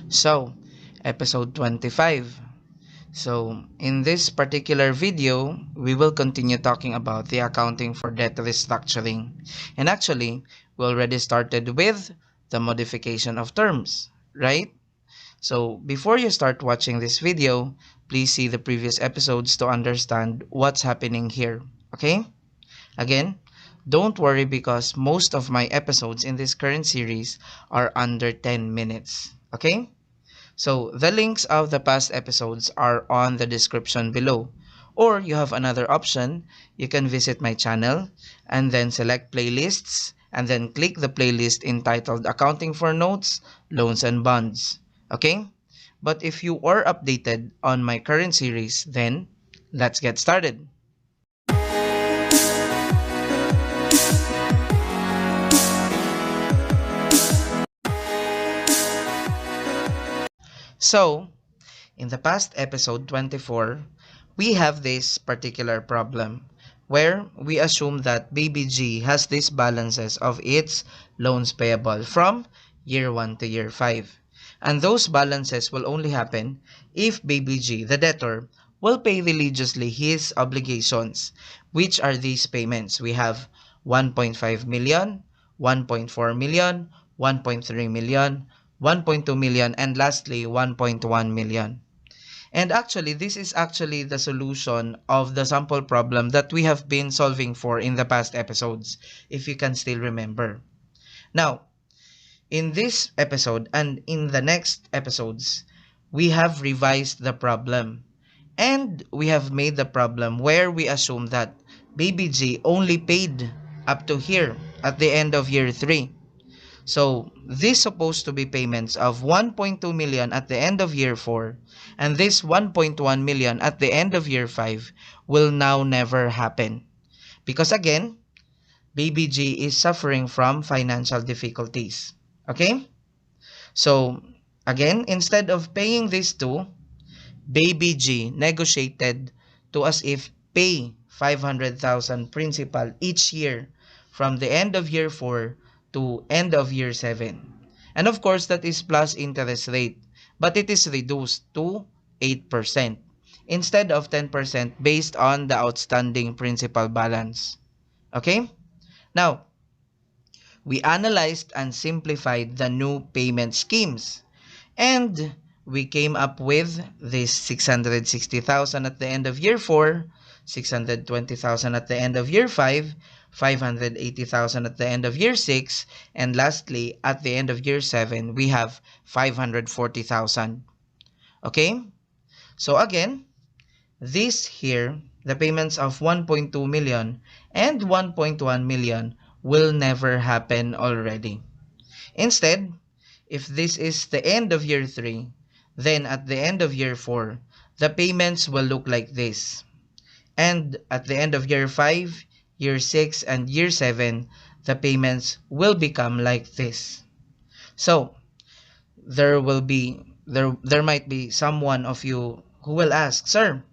So, episode 25. So, in this particular video, we will continue talking about the accounting for debt restructuring. And actually, we already started with the modification of terms, right? So, before you start watching this video, please see the previous episodes to understand what's happening here, okay? Again, don't worry because most of my episodes in this current series are under 10 minutes, okay? So the links of the past episodes are on the description below. Or you have another option, you can visit my channel and then select playlists and then click the playlist entitled Accounting for Notes, Loans and Bonds. Okay? But if you are updated on my current series, then let's get started. So, in the past episode 24, we have this particular problem where we assume that Baby G has these balances of its loans payable from year 1 to year 5. And those balances will only happen if Baby G, the debtor, will pay religiously his obligations. Which are these payments? We have 1.5 million, 1.4 million, 1.3 million, 1.2 million, and lastly 1.1 million. And actually, this is actually the solution of the sample problem that we have been solving for in the past episodes, if you can still remember. Now, in this episode and in the next episodes, we have revised the problem. And we have made the problem where we assume that Baby G only paid up to here at the end of year 3. So, this supposed to be payments of 1.2 million at the end of year 4 and this 1.1 million at the end of year 5 will now never happen. Because again, Baby G is suffering from financial difficulties. Okay? So, again, instead of paying these two, Baby G negotiated to as if pay 500,000 principal each year from the end of year 4 to end of year 7. And of course, that is plus interest rate, but it is reduced to 8% instead of 10% based on the outstanding principal balance. Okay? Now, we analyzed and simplified the new payment schemes. And we came up with this 660,000 at the end of year 4, 620,000 at the end of year 5, 580,000 at the end of year 6, and lastly, at the end of year 7, we have 540,000. Okay? So again, this here, the payments of 1.2 million and 1.1 million will never happen already. Instead, if this is the end of year 3, then at the end of year 4, the payments will look like this. And at the end of year 5, year 6, and year 7, the payments will become like this. So, there might be someone of you who will ask, "Sir,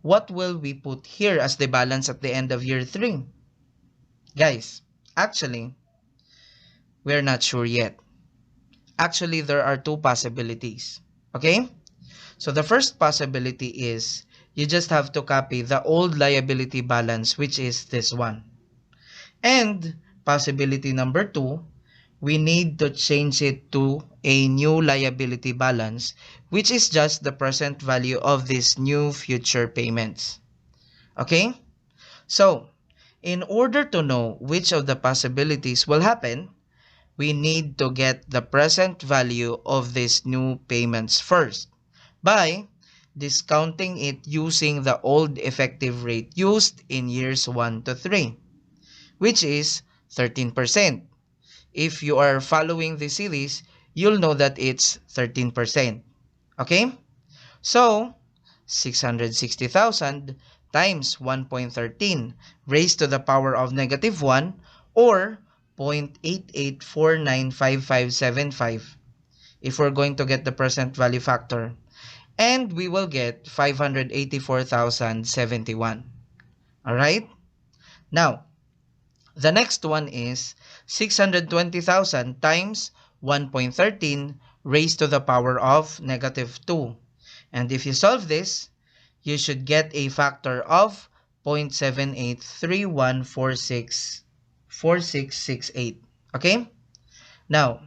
what will we put here as the balance at the end of year 3?" Guys, actually, we're not sure yet. Actually, there are two possibilities. Okay? So the first possibility is you just have to copy the old liability balance, which is this one. And possibility number 2, we need to change it to a new liability balance, which is just the present value of these new future payments. Okay? So, in order to know which of the possibilities will happen, we need to get the present value of these new payments first by discounting it using the old effective rate used in years 1 to 3, which is 13%. If you are following the series, you'll know that it's 13%. Okay? So, 660,000 times 1.13 raised to the power of negative 1 or 0.88495575 if we're going to get the present value factor. And we will get 584,071. Alright? Now, the next one is 620,000 times 1.13 raised to the power of negative 2. And if you solve this, you should get a factor of 0.7831464668. Okay? Now,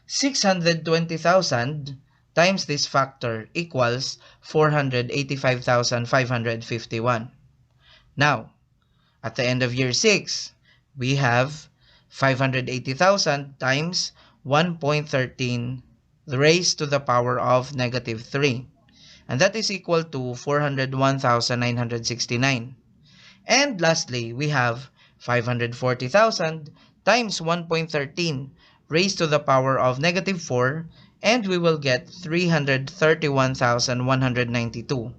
620,000 times this factor equals 485,551. Now, at the end of year 6, we have 580,000 times 1.13 raised to the power of negative 3. And that is equal to 401,969. And lastly, we have 540,000 times 1.13 raised to the power of negative 4, and we will get 331,192.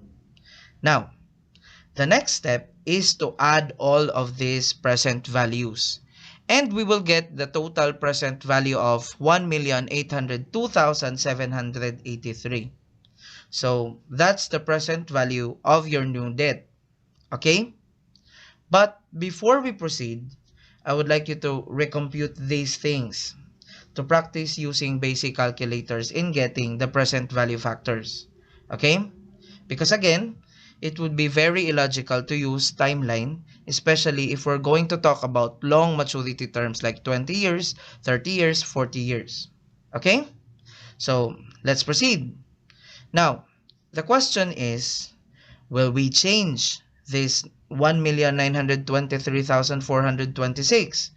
Now, the next step is to add all of these present values. And we will get the total present value of 1,802,783. So that's the present value of your new debt. Okay? But before we proceed, I would like you to recompute these things to practice using basic calculators in getting the present value factors. Okay? Because again, it would be very illogical to use timeline, especially if we're going to talk about long maturity terms like 20 years, 30 years, 40 years. Okay? So, let's proceed. Now, the question is, will we change this 1,923,426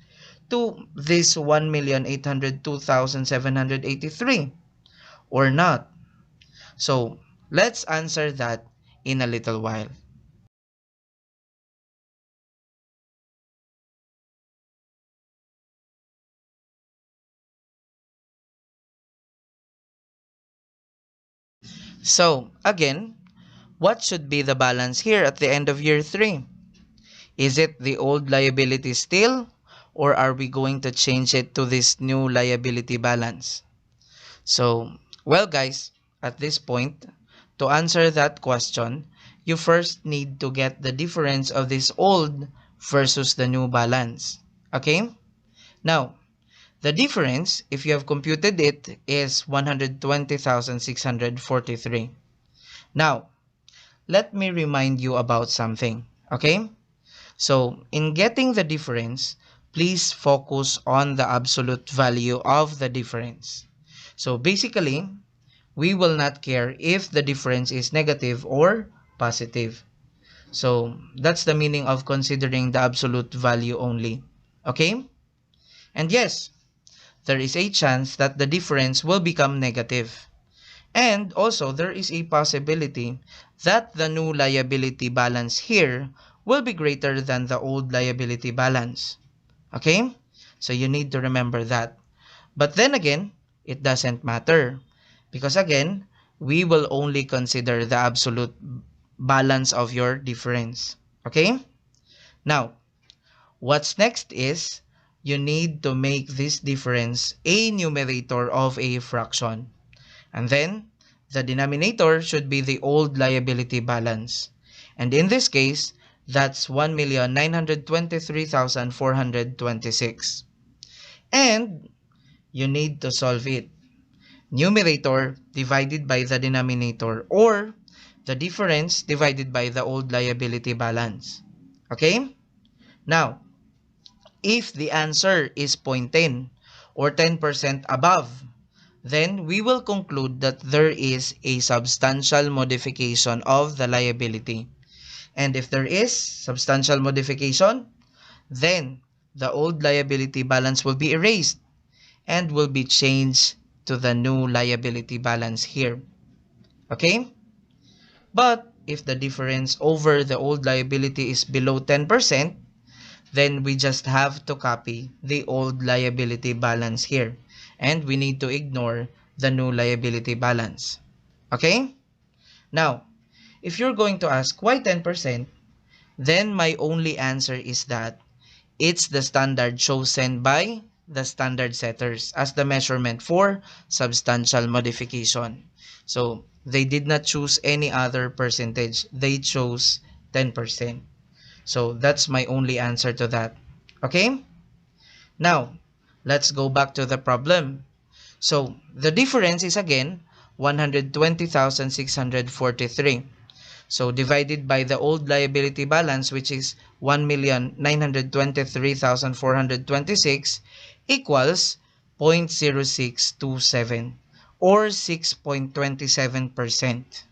to this 1,802,783 or not? So, let's answer that in a little while. So, again, what should be the balance here at the end of year 3? Is it the old liability still, or are we going to change it to this new liability balance? So, well guys, at this point, to answer that question, you first need to get the difference of this old versus the new balance. Okay? Now, the difference, if you have computed it, is 120,643. Now, let me remind you about something. Okay? So, in getting the difference, please focus on the absolute value of the difference. So, basically, we will not care if the difference is negative or positive. So, that's the meaning of considering the absolute value only. Okay? And yes, there is a chance that the difference will become negative. And also, there is a possibility that the new liability balance here will be greater than the old liability balance. Okay? So you need to remember that. But then again, it doesn't matter. Because again, we will only consider the absolute balance of your difference. Okay? Now, what's next is, you need to make this difference a numerator of a fraction. And then, the denominator should be the old liability balance. And in this case, that's 1,923,426. And you need to solve it. Numerator divided by the denominator, or the difference divided by the old liability balance. Okay? Now, if the answer is 0.10 or 10% above, then we will conclude that there is a substantial modification of the liability. And if there is substantial modification, then the old liability balance will be erased and will be changed to the new liability balance here. Okay? But if the difference over the old liability is below 10%, then we just have to copy the old liability balance here. And we need to ignore the new liability balance. Okay? Now, if you're going to ask why 10%, then my only answer is that it's the standard chosen by the standard setters as the measurement for substantial modification. So, they did not choose any other percentage. They chose 10%. So, that's my only answer to that. Okay? Now, let's go back to the problem. So the difference is again 120,643. So divided by the old liability balance, which is 1,923,426, equals 0.0627 or 6.27%.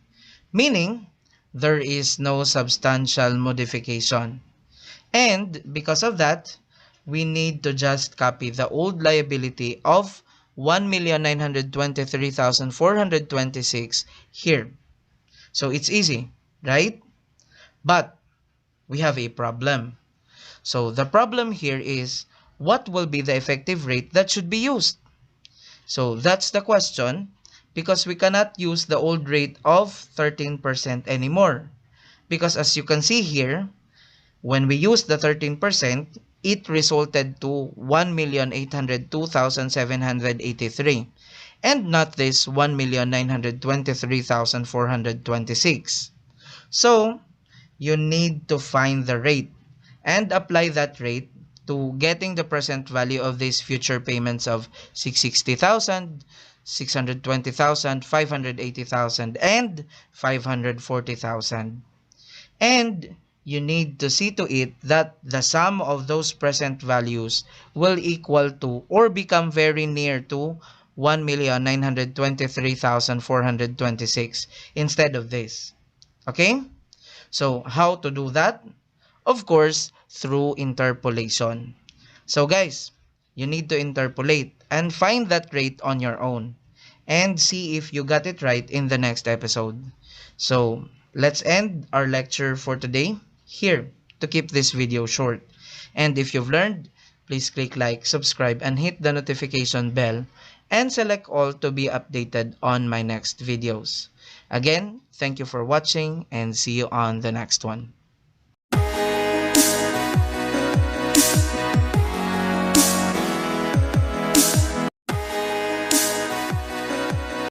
Meaning, there is no substantial modification. And because of that, we need to just copy the old liability of 1,923,426 here. So it's easy, right? But we have a problem. So the problem here is, what will be the effective rate that should be used? So that's the question, because we cannot use the old rate of 13% anymore. Because as you can see here, when we use the 13%, it resulted to 1,802,783 and not this 1,923,426. So, you need to find the rate and apply that rate to getting the present value of these future payments of 660,000, 620,000, 580,000, and 540,000. And you need to see to it that the sum of those present values will equal to or become very near to 1,923,426 instead of this. Okay? So, how to do that? Of course, through interpolation. So guys, you need to interpolate and find that rate on your own and see if you got it right in the next episode. So, let's end our lecture for today here to keep this video short. And if you've learned, please click like, subscribe, and hit the notification bell and select all to be updated on my next videos. Again, thank you for watching and see you on the next one.